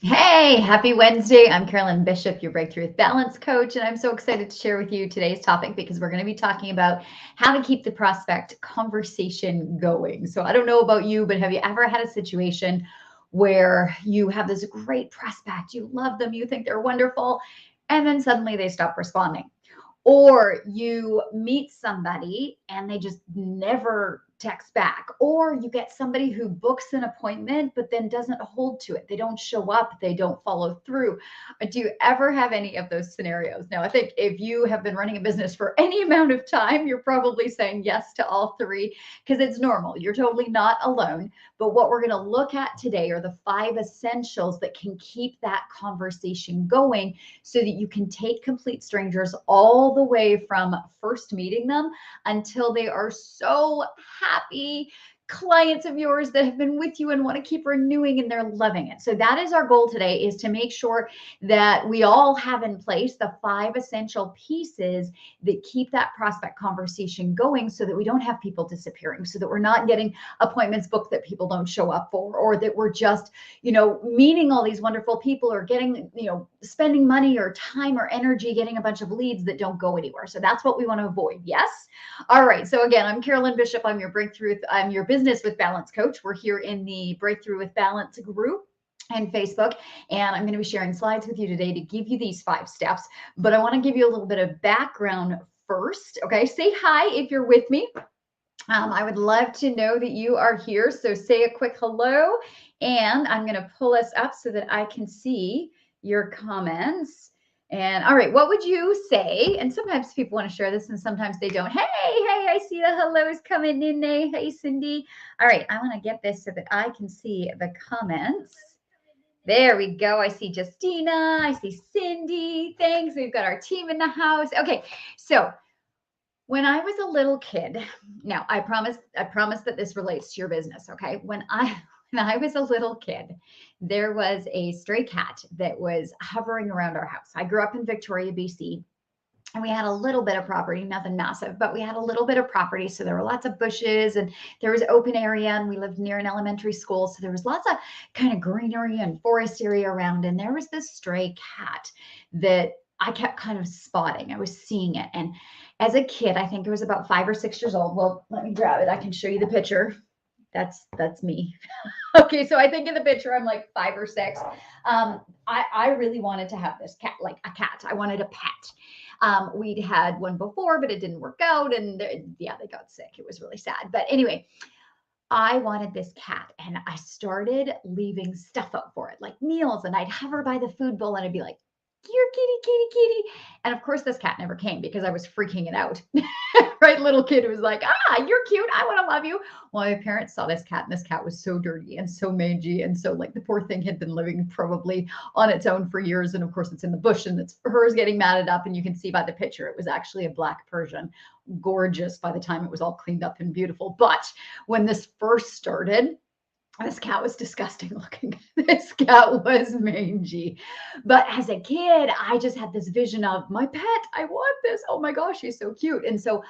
Hey, happy Wednesday. I'm Carolyn Bishop, your Breakthrough with Balance coach, and I'm so excited to share with you today's topic because we're going to be talking about how to keep the prospect conversation going. So, I don't know about you, but have you ever had a situation where you have this great prospect, you love them, you think they're wonderful, and then suddenly they stop responding? Or you meet somebody and they just never text back, or you get somebody who books an appointment but then doesn't hold to it. They don't show up, they don't follow through. Do you ever have any of those scenarios? Now, I think if you have been running a business for any amount of time, you're probably saying yes to all three because it's normal. You're totally not alone. But what we're going to look at today are the 5 essentials that can keep that conversation going so that you can take complete strangers all the way from first meeting them until they are so happy clients of yours that have been with you and want to keep renewing and they're loving it. So that is our goal today, is to make sure that we all have in place the 5 essential pieces that keep that prospect conversation going so that we don't have people disappearing, so that we're not getting appointments booked that people don't show up for, or that we're just meeting all these wonderful people or getting, spending money or time or energy getting a bunch of leads that don't go anywhere. So that's what we want to avoid. Yes. All right. So again, I'm Carolyn Bishop. I'm your business with balance coach. We're here in the Breakthrough with Balance group and Facebook. And I'm going to be sharing slides with you today to give you these 5 steps. But I want to give you a little bit of background first. Okay. Say hi if you're with me. I would love to know that you are here. So say a quick hello, and I'm going to pull us up so that I can see your comments. And all right, what would you say? And sometimes people want to share this and sometimes they don't. Hey, I see the hellos coming in there. Hey, Cindy. All right, I want to get this so that I can see the comments. There we go. I see Justina. I see Cindy. Thanks. We've got our team in the house. Okay, so when I was a little kid, now I promise that this relates to your business, okay? When I was a little kid, there was a stray cat that was hovering around our house. I grew up in Victoria, BC, and we had a little bit of property, nothing massive, but we had a little bit of property. So there were lots of bushes and there was open area, and we lived near an elementary school. So there was lots of kind of greenery and forest area around. And there was this stray cat that I kept kind of spotting. I was seeing it. And as a kid, I think it was about 5 or 6 years old. Well, let me grab it. I can show you the picture. That's me. Okay, so I think in the picture I'm like 5 or 6. I really wanted to have this cat, like a cat. I wanted a pet. We'd had one before, but it didn't work out, and they got sick. It was really sad. But anyway, I wanted this cat, and I started leaving stuff out for it, like meals, and I'd hover by the food bowl, and I'd be like, "Here, kitty, kitty, kitty," and of course, this cat never came because I was freaking it out. Right, little kid was like, you're cute, I want to love you. Well, my parents saw this cat, and this cat was so dirty and so mangy, and so like the poor thing had been living probably on its own for years, and of course it's in the bush, and it's hers getting matted up, and you can see by the picture it was actually a black Persian, gorgeous by the time it was all cleaned up and beautiful. But when this first started, this cat was disgusting looking. This cat was mangy. But as a kid, I just had this vision of my pet. I want this. Oh my gosh, she's so cute. And so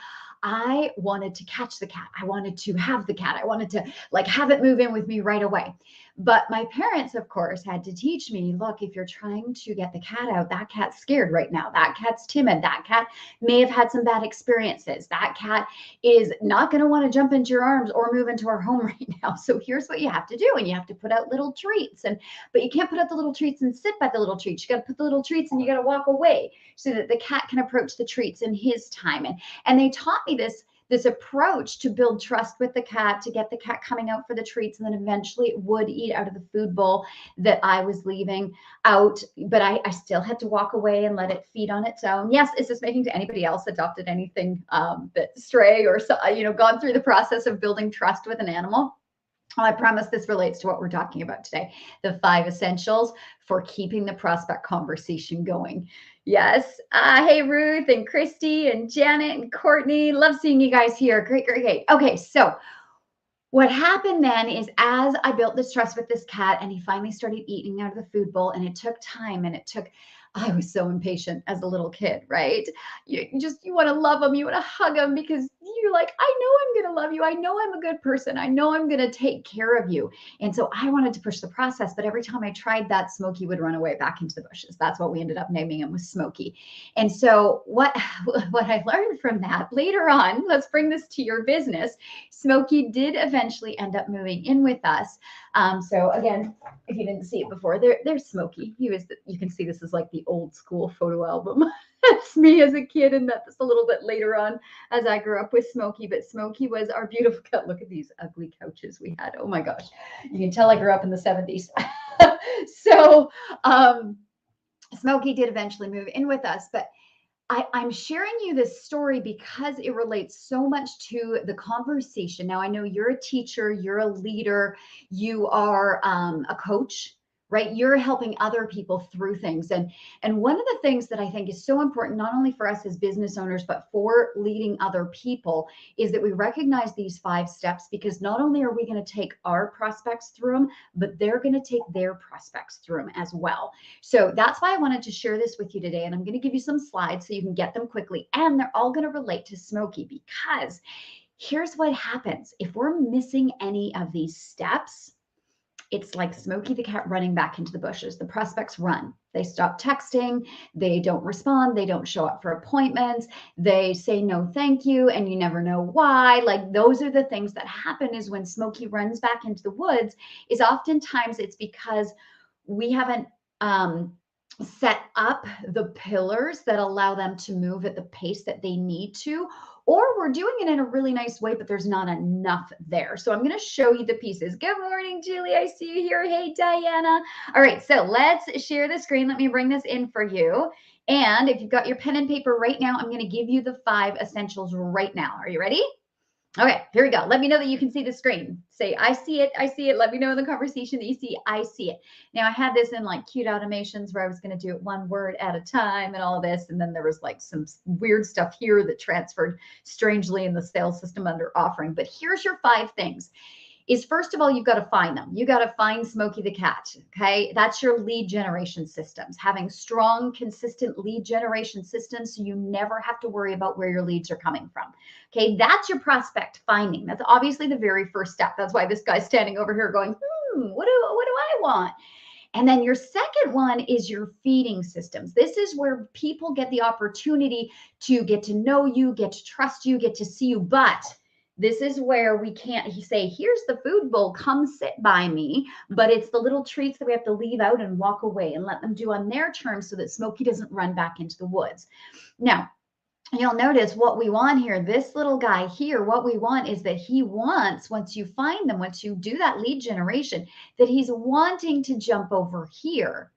I wanted to catch the cat. I wanted to have the cat. I wanted to like have it move in with me right away. But my parents, of course, had to teach me, look, if you're trying to get the cat out, that cat's scared right now. That cat's timid. That cat may have had some bad experiences. That cat is not going to want to jump into your arms or move into our home right now. So here's what you have to do. And you have to put out little treats. But you can't put out the little treats and sit by the little treats. You got to put the little treats and you got to walk away so that the cat can approach the treats in his time. And they taught me this approach to build trust with the cat, to get the cat coming out for the treats, and then eventually it would eat out of the food bowl that I was leaving out. But I still had to walk away and let it feed on its own. Yes, is this making to anybody else adopted anything that stray or gone through the process of building trust with an animal? Well, I promise this relates to what we're talking about today, the 5 essentials for keeping the prospect conversation going. Yes. Hey, Ruth and Christy and Janet and Courtney. Love seeing you guys here. Great, great, great. Okay, so what happened then is as I built this trust with this cat and he finally started eating out of the food bowl, and it took time and it took I was so impatient as a little kid, right? You want to love them, you want to hug them because you're like, I know I'm going to love you. I know I'm a good person. I know I'm going to take care of you. And so I wanted to push the process, but every time I tried that, Smokey would run away back into the bushes. That's what we ended up naming him, was Smokey. And so what I learned from that later on, let's bring this to your business. Smokey did eventually end up moving in with us. So again, if you didn't see it before, there's Smokey. You can see this is like the old school photo album. That's me as a kid, and that's a little bit later on as I grew up with Smokey. But Smokey was our beautiful cat. Look at these ugly couches we had. Oh my gosh. You can tell I grew up in the 70s. So Smokey did eventually move in with us, but I'm sharing you this story because it relates so much to the conversation. Now, I know you're a teacher, you're a leader, you are a coach, right? You're helping other people through things. And one of the things that I think is so important, not only for us as business owners, but for leading other people, is that we recognize these 5 steps, because not only are we going to take our prospects through them, but they're going to take their prospects through them as well. So that's why I wanted to share this with you today. And I'm going to give you some slides so you can get them quickly. And they're all going to relate to Smokey, because here's what happens. If we're missing any of these steps, it's like Smokey the cat running back into the bushes. The prospects run. They stop texting. They don't respond. They don't show up for appointments. They say no, thank you. And you never know why. Like, those are the things that happen, is when Smokey runs back into the woods, is oftentimes it's because we haven't set up the pillars that allow them to move at the pace that they need to, or we're doing it in a really nice way, but there's not enough there. So I'm going to show you the pieces. Good morning, Julie. I see you here. Hey, Diana. All right, so let's share the screen. Let me bring this in for you. And if you've got your pen and paper right now, I'm going to give you the 5 essentials right now. Are you ready? Okay, here we go. Let me know that you can see the screen. Say, I see it. I see it. Let me know in the conversation that you see, I see it. Now, I had this in like cute automations where I was going to do it 1 word at a time and all of this. And then there was like some weird stuff here that transferred strangely in the sales system under offering. But here's your 5 things. Is, first of all, you've got to find them. You got to find Smokey the cat. Okay. That's your lead generation systems, having strong, consistent lead generation systems, so you never have to worry about where your leads are coming from. Okay. That's your prospect finding. That's obviously the very first step. That's why this guy's standing over here going, what do I want? And then your second one is your feeding systems. This is where people get the opportunity to get to know you, get to trust you, get to see you. But this is where we can't say, here's the food bowl, come sit by me. But it's the little treats that we have to leave out and walk away and let them do on their terms, so that Smokey doesn't run back into the woods. Now, you'll notice what we want here, this little guy here, what we want is that he wants, once you find them, once you do that lead generation, that he's wanting to jump over here.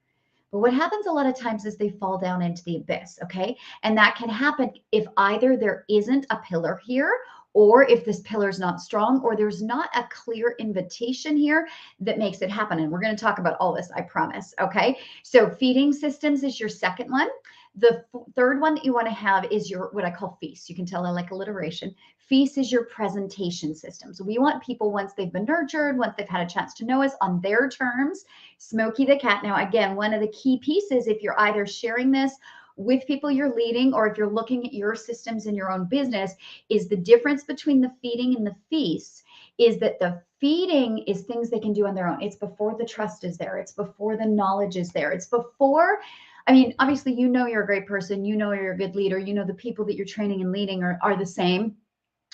But what happens a lot of times is they fall down into the abyss, okay? And that can happen if either there isn't a pillar here, or if this pillar is not strong, or there's not a clear invitation here that makes it happen. And we're going to talk about all this, I promise, okay? So feeding systems is your second one. The third one that you want to have is your, what I call feast. You can tell I like alliteration. Feast is your presentation system. So we want people, once they've been nurtured, once they've had a chance to know us on their terms, Smokey the cat. Now, again, one of the key pieces, if you're either sharing this with people you're leading, or if you're looking at your systems in your own business, is the difference between the feeding and the feast is that the feeding is things they can do on their own. It's before the trust is there. It's before the knowledge is there. It's before, I mean, obviously, you know, you're a great person. You know, you're a good leader. You know, the people that you're training and leading are the same.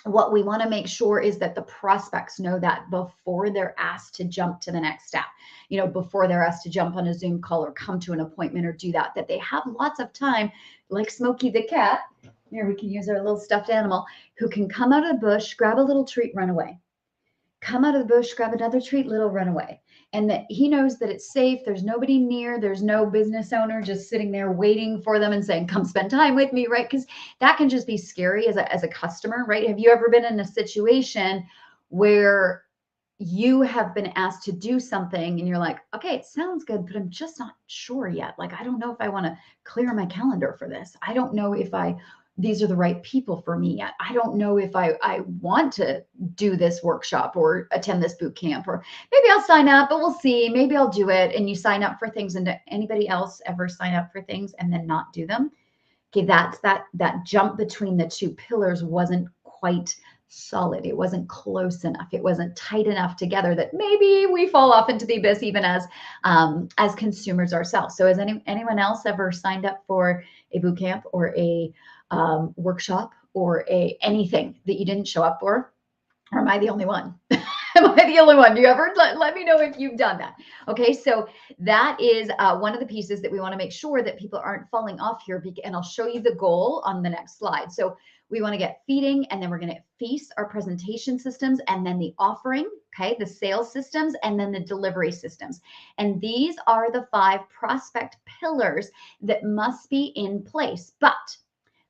What we want to make sure is that the prospects know that before they're asked to jump to the next step, you know, before they're asked to jump on a Zoom call or come to an appointment or do that they have lots of time, like Smokey the cat. Here, we can use our little stuffed animal, who can come out of the bush, grab a little treat, run away. Come out of the bush, grab another treat, little run away. And that he knows that it's safe. There's nobody near. There's no business owner just sitting there waiting for them and saying, come spend time with me, right? Because that can just be scary as a customer, right? Have you ever been in a situation where you have been asked to do something and you're like, okay, it sounds good, but I'm just not sure yet. Like, I don't know if I want to clear my calendar for this. I don't know if I these are the right people for me yet. I don't know if I want to do this workshop or attend this boot camp, or maybe I'll sign up, but we'll see. Maybe I'll do it. And you sign up for things. And anybody else ever sign up for things and then not do them? Okay, that's that jump between the two pillars wasn't quite solid. It wasn't close enough. It wasn't tight enough together that maybe we fall off into the abyss even as consumers ourselves. So has anyone else ever signed up for a boot camp or a workshop or a anything that you didn't show up for? Or am I the only one? Am I the only one? Do you ever let me know if you've done that? Okay, so that is one of the pieces that we want to make sure that people aren't falling off here. And I'll show you the goal on the next slide. So we want to get feeding, and then we're going to feast our presentation systems, and then the offering, okay, the sales systems, and then the delivery systems. And these are the 5 prospect pillars that must be in place. But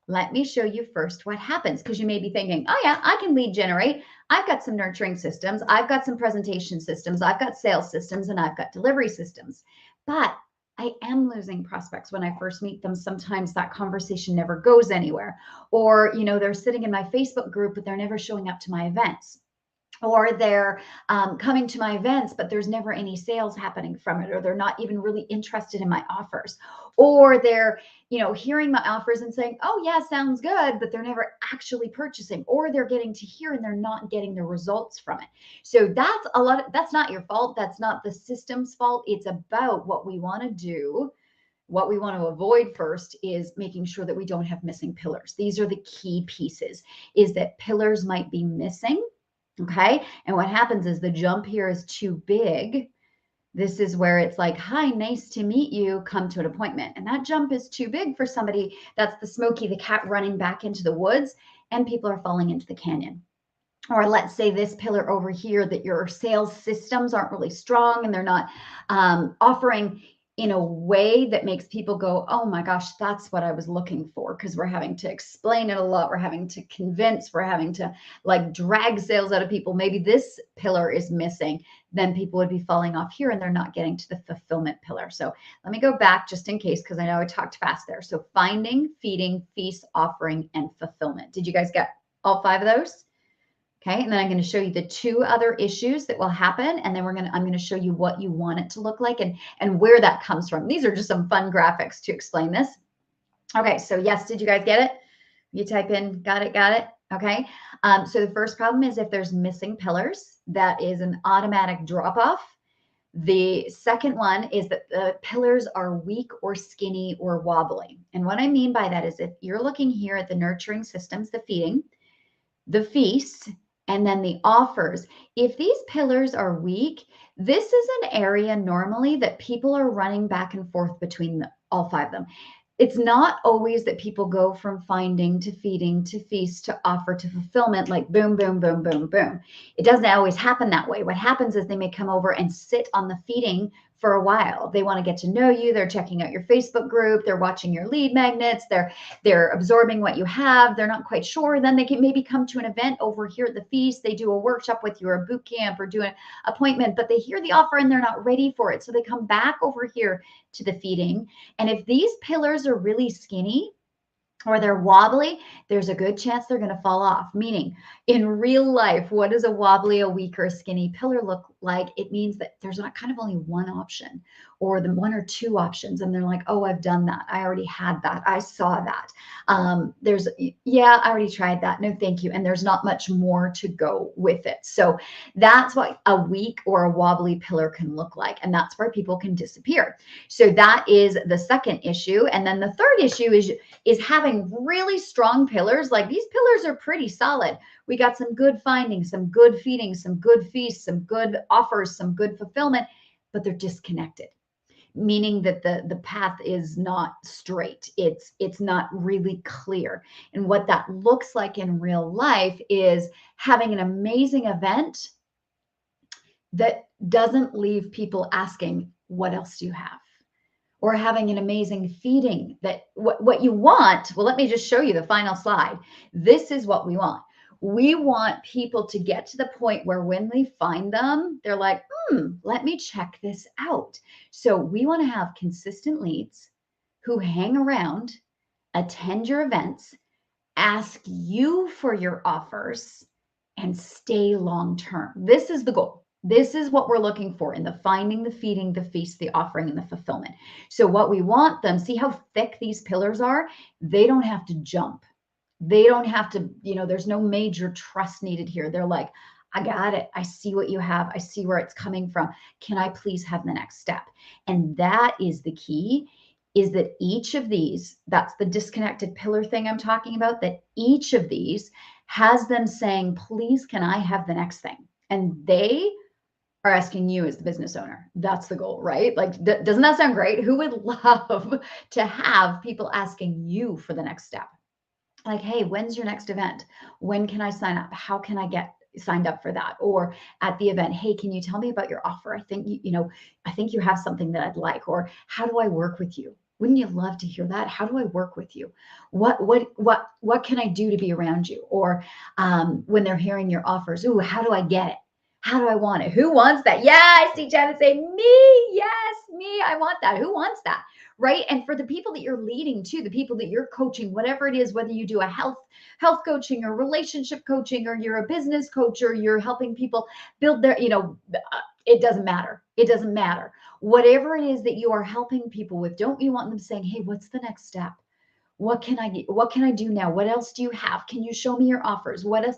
let me show you first what happens, because you may be thinking, oh yeah, I can lead generate. I've got some nurturing systems. I've got some presentation systems. I've got sales systems, and I've got delivery systems. But I am losing prospects when I first meet them. Sometimes that conversation never goes anywhere. Or, they're sitting in my Facebook group, but they're never showing up to my events. Or they're coming to my events, but there's never any sales happening from it, or they're not even really interested in my offers. Or they're, hearing my offers and saying, oh yeah, sounds good, but they're never actually purchasing, or they're getting to hear and they're not getting the results from it. So that's not your fault. That's not the system's fault. It's about what we want to do. What we want to avoid first is making sure that we don't have missing pillars. These are the key pieces, is that pillars might be missing. Okay. And what happens is the jump here is too big. This is where it's like, hi, nice to meet you. Come to an appointment. And that jump is too big for somebody. That's the Smokey the cat running back into the woods, and people are falling into the canyon. Or let's say this pillar over here, that your sales systems aren't really strong and they're not offering in a way that makes people go, oh my gosh, that's what I was looking for. Because we're having to explain it a lot. We're having to convince, we're having to drag sales out of people. Maybe this pillar is missing. Then people would be falling off here and they're not getting to the fulfillment pillar. So let me go back just in case, because I know I talked fast there. So finding, feeding, feast, offering, and fulfillment. Did you guys get all 5 of those? Okay, and then I'm going to show you the 2 other issues that will happen, and then I'm going to show you what you want it to look like and where that comes from. These are just some fun graphics to explain this. Okay, so yes, did you guys get it? You type in, got it. Okay, so the first problem is if there's missing pillars, that is an automatic drop off. The second one is that the pillars are weak or skinny or wobbly. And what I mean by that is if you're looking here at the nurturing systems, the feeding, the feast, and then the offers. If these pillars are weak, this is an area normally that people are running back and forth between all 5 of them. It's not always that people go from finding to feeding to feast to offer to fulfillment, like boom, boom, boom, boom, boom. It doesn't always happen that way. What happens is they may come over and sit on the feeding for a while. They want to get to know you. They're checking out your Facebook group. They're watching your lead magnets. They're absorbing what you have. They're not quite sure. Then they can maybe come to an event over here at the feast. They do a workshop with you or a boot camp or do an appointment, but they hear the offer and they're not ready for it. So they come back over here to the feeding. And if these pillars are really skinny, or they're wobbly, there's a good chance they're going to fall off. Meaning, in real life, what does a wobbly, a weak, or a skinny pillar look like? It means that there's not kind of only one option, or the 1 or 2 options, and they're like, oh, I've done that. I already had that. I saw that. I already tried that. No, thank you. And there's not much more to go with it. So that's what a weak or a wobbly pillar can look like. And that's where people can disappear. So that is the second issue. And then the third issue is having really strong pillars. Like these pillars are pretty solid. We got some good findings, some good feeding, some good feasts, some good offers, some good fulfillment, but they're disconnected. Meaning that the path is not straight. It's not really clear. And what that looks like in real life is having an amazing event that doesn't leave people asking, what else do you have? Or having an amazing feeding that what you want. Well, let me just show you the final slide. This is what we want. We want people to get to the point where when they find them, they're like, let me check this out. So we want to have consistent leads who hang around, attend your events, ask you for your offers, and stay long term. This is the goal. This is what we're looking for in the finding, the feeding, the feast, the offering, and the fulfillment. So, what we want them, see how thick these pillars are? They don't have to jump. They don't have to, there's no major trust needed here. They're like, I got it. I see what you have. I see where it's coming from. Can I please have the next step? And that is the key, is that each of these, that's the disconnected pillar thing I'm talking about, that each of these has them saying, please, can I have the next thing? And they are asking you as the business owner. That's the goal, right? Like, doesn't that sound great? Who would love to have people asking you for the next step? Like, hey, when's your next event? When can I sign up? How can I get signed up for that? Or at the event, hey, can you tell me about your offer? I think I think you have something that I'd like. Or how do I work with you? Wouldn't you love to hear that? How do I work with you? What can I do to be around you? Or when they're hearing your offers, ooh, how do I get it? How do I want it? Who wants that? Yeah, I see Janet say, me. Yes, me. I want that. Who wants that? Right? And for the people that you're leading to, the people that you're coaching, whatever it is, whether you do a health coaching or relationship coaching, or you're a business coach, or you're helping people build their, it doesn't matter. It doesn't matter. Whatever it is that you are helping people with, don't you want them saying, hey, what's the next step? What can I get? What can I do now? What else do you have? Can you show me your offers? What else?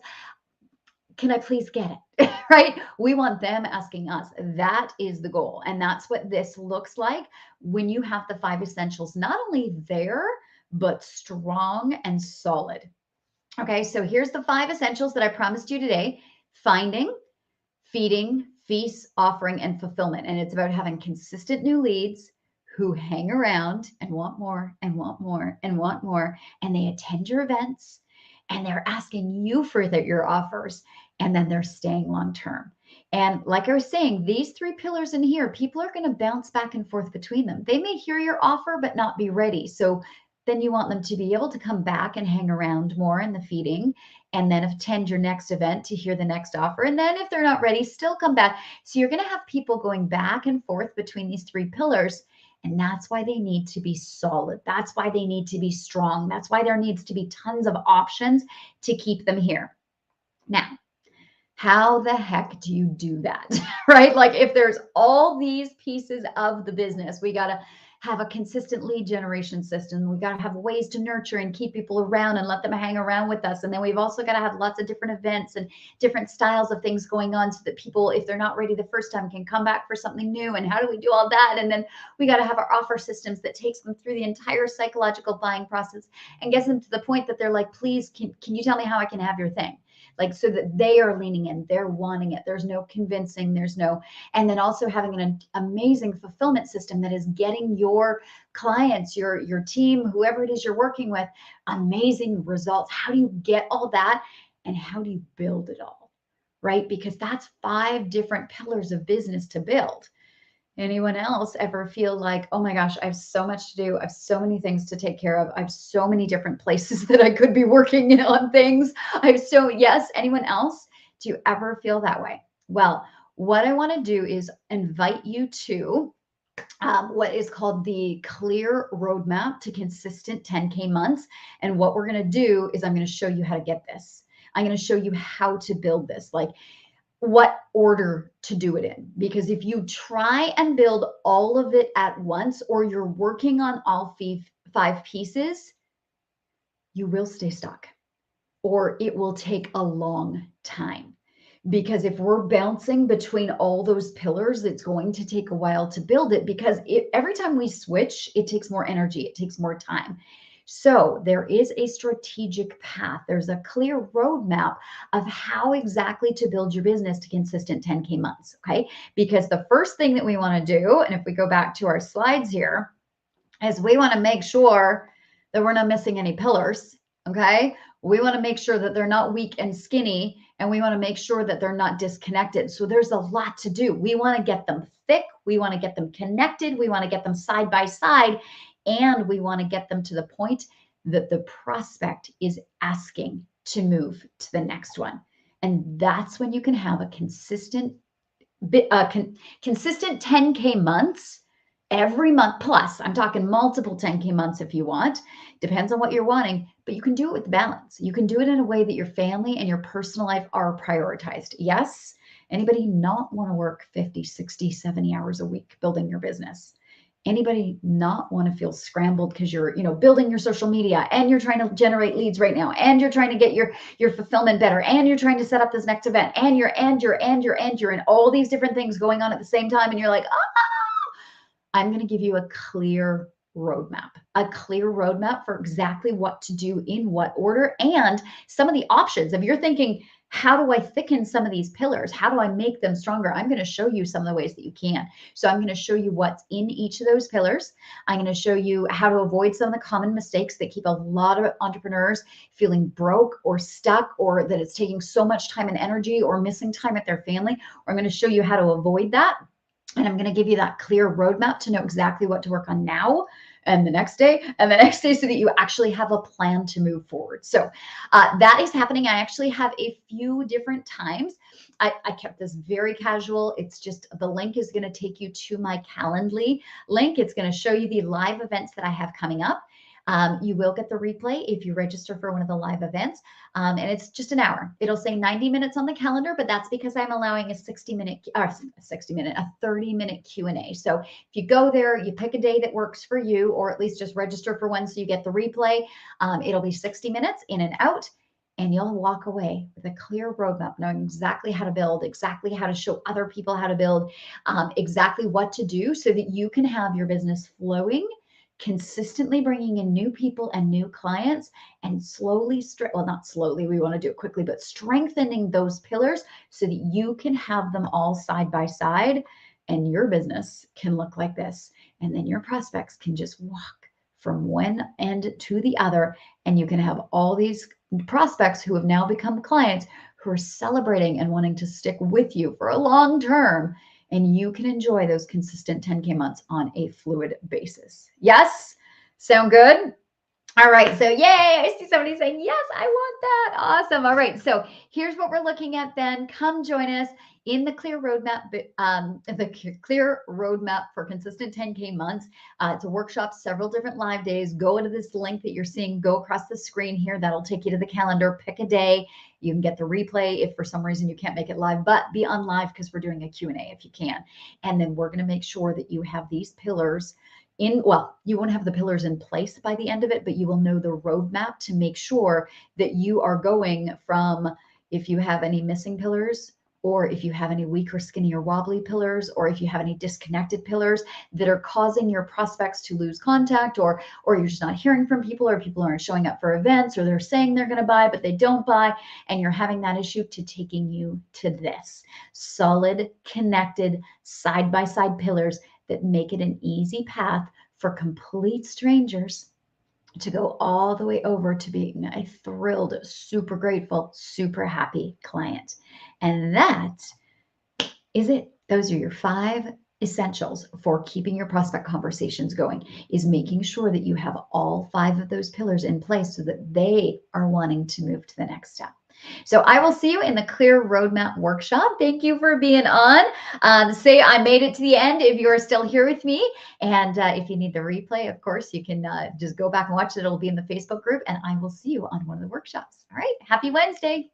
Can I please get it? Right? We want them asking us. That is the goal. And that's what this looks like when you have the 5 essentials, not only there, but strong and solid. Okay, so here's the 5 essentials that I promised you today: finding, feeding, feast, offering, and fulfillment. And it's about having consistent new leads who hang around and want more and want more and want more. And they attend your events and they're asking you for your offers, and then they're staying long term. And like I was saying, these 3 pillars in here, people are going to bounce back and forth between them. They may hear your offer, but not be ready. So then you want them to be able to come back and hang around more in the feeding, and then attend your next event to hear the next offer. And then if they're not ready, still come back. So you're going to have people going back and forth between these 3 pillars. And that's why they need to be solid. That's why they need to be strong. That's why there needs to be tons of options to keep them here. Now, how the heck do you do that? Right? Like, if there's all these pieces of the business, we got to have a consistent lead generation system. We got to have ways to nurture and keep people around and let them hang around with us. And then we've also got to have lots of different events and different styles of things going on, so that people, if they're not ready the first time, can come back for something new. And how do we do all that? And then we got to have our offer systems that takes them through the entire psychological buying process and gets them to the point that they're like, please, can you tell me how I can have your thing? Like, so that they are leaning in, they're wanting it. There's no convincing, and then also having an amazing fulfillment system that is getting your clients, your team, whoever it is you're working with, amazing results. How do you get all that? And how do you build it all? Right? Because that's 5 different pillars of business to build. Anyone else ever feel like, oh my gosh, I have so much to do. I have so many things to take care of. I have so many different places that I could be working on things. Yes, anyone else? Do you ever feel that way? Well, what I want to do is invite you to what is called the clear roadmap to consistent 10K months. And what we're going to do is I'm going to show you how to get this. I'm going to show you how to build this. Like, what order to do it in. Because if you try and build all of it at once, or you're working on all 5 pieces, you will stay stuck, or it will take a long time. Because if we're bouncing between all those pillars, it's going to take a while to build it, because every time we switch, it takes more energy, it takes more time. So there is a strategic path. There's a clear roadmap of how exactly to build your business to consistent 10K months, okay? Because the first thing that we want to do, and if we go back to our slides here, is we want to make sure that we're not missing any pillars, okay? We want to make sure that they're not weak and skinny, and we want to make sure that they're not disconnected. So there's a lot to do. We want to get them thick. We want to get them connected. We want to get them side by side. And we want to get them to the point that the prospect is asking to move to the next one. And that's when you can have a consistent 10K months every month plus. I'm talking multiple 10K months if you want. Depends on what you're wanting, but you can do it with balance. You can do it in a way that your family and your personal life are prioritized. Yes. Anybody not want to work 50, 60, 70 hours a week building your business? Anybody not want to feel scrambled because you're, building your social media and you're trying to generate leads right now and you're trying to get your fulfillment better and you're trying to set up this next event and you're and all these different things going on at the same time and you're like, I'm going to give you a clear roadmap for exactly what to do in what order and some of the options. If you're thinking, how do I thicken some of these pillars? How do I make them stronger? I'm going to show you some of the ways that you can. So I'm going to show you what's in each of those pillars. I'm going to show you how to avoid some of the common mistakes that keep a lot of entrepreneurs feeling broke or stuck, or that it's taking so much time and energy or missing time with their family. Or I'm going to show you how to avoid that. And I'm going to give you that clear roadmap to know exactly what to work on now and the next day and the next day so that you actually have a plan to move forward. So that is happening. I actually have a few different times. I kept this very casual. It's just the link is going to take you to my Calendly link. It's going to show you the live events that I have coming up. You will get the replay if you register for one of the live events. And it's just an hour. It'll say 90 minutes on the calendar, but that's because I'm allowing a 30-minute Q&A. So if you go there, you pick a day that works for you, or at least just register for one so you get the replay. It'll be 60 minutes in and out. And you'll walk away with a clear roadmap, knowing exactly how to build, exactly how to show other people how to build, exactly what to do so that you can have your business flowing, consistently bringing in new people and new clients, and not slowly, we want to do it quickly, but strengthening those pillars so that you can have them all side by side and your business can look like this. And then your prospects can just walk from one end to the other, and you can have all these prospects who have now become clients who are celebrating and wanting to stick with you for a long term. And you can enjoy those consistent 10K months on a fluid basis. Yes? Sound good? All right. So yay, I see somebody saying, yes, I want that. Awesome. All right. So here's what we're looking at then. Come join us in the clear roadmap, for consistent 10K months. It's a workshop, several different live days. Go into this link that you're seeing, go across the screen here. That'll take you to the calendar. Pick a day. You can get the replay if for some reason you can't make it live, but be on live because we're doing a Q&A if you can. And then we're going to make sure that you have these pillars you won't have the pillars in place by the end of it, but you will know the roadmap to make sure that you are going from, if you have any missing pillars, or if you have any weak or skinny or wobbly pillars, or if you have any disconnected pillars that are causing your prospects to lose contact, or you're just not hearing from people, or people aren't showing up for events, or they're saying they're going to buy, but they don't buy, and you're having that issue, to taking you to this solid, connected, side-by-side pillars that make it an easy path for complete strangers to go all the way over to being a thrilled, super grateful, super happy client. And that is it. Those are your 5 essentials for keeping your prospect conversations going, is making sure that you have all 5 of those pillars in place so that they are wanting to move to the next step. So I will see you in the Clear Roadmap workshop. Thank you for being on. Say I made it to the end if you are still here with me. And if you need the replay, of course, you can just go back and watch it. It'll be in the Facebook group, and I will see you on one of the workshops. All right. Happy Wednesday.